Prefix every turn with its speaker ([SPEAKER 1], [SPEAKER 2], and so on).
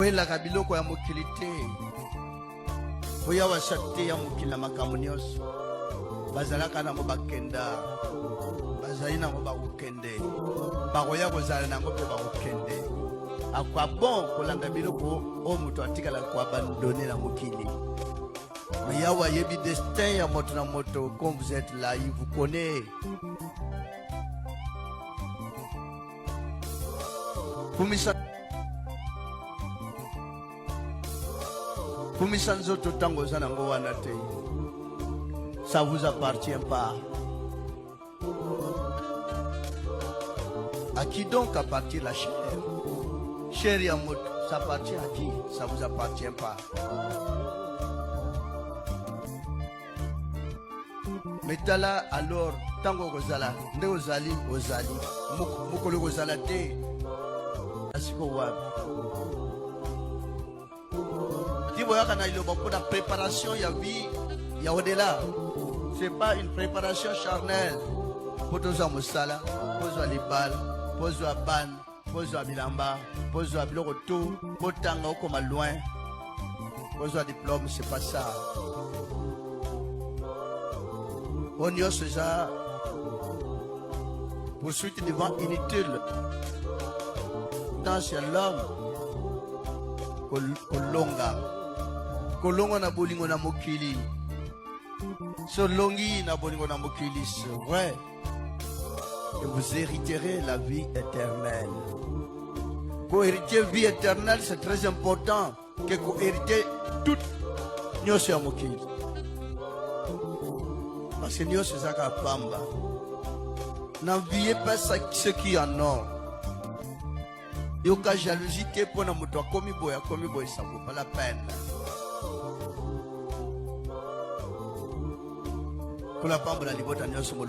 [SPEAKER 1] Wela kabiloko ya mokili te oya wasate ya mokili na makambo nyonso bazalaka nango bakenda bazali nango bakokende bakoya kozala nango mpe bakokende akwa bon kolanda biloko oyo moto atikala koabandone na mokili Yawa yebi destin ya moto na moto. Comme vous êtes là, il vous connaît. Kumisanzo totango zanango wanate. Ça vous appartient pas. À qui donc appartient la chair? Chair ya moto, ça appartient à qui? Ça vous appartient pas. Metala alors tango kozala nde ozali mokolo kozala te asiko wapi tiboyaka na iloba mpona préparation ya vie ya au-delà. C'est pas une préparation charnelle po tozwa mosala, pozwa libala, pozwa bana, pozwa bilamba, pozwa biloko to, potanga okoma loin, pozwa diplôme. C'est pas ça. On y a déjà poursuite devant inutile. Dans ce l'homme, kolonga na bolingo na mokili. Solongi na bolingo na mokili, c'est vrai. Et vous hériterez la vie éternelle. Pour hériter la vie éternelle, c'est très important que vous héritez tout nyonso ya mokili. Parce que nous sommes à Pamba. N'enviez pas ceux qui en ont. Il y a une jalousie pour nous comme ça ne vaut pas la peine. Pour la Pamba, la liberté, nous sommes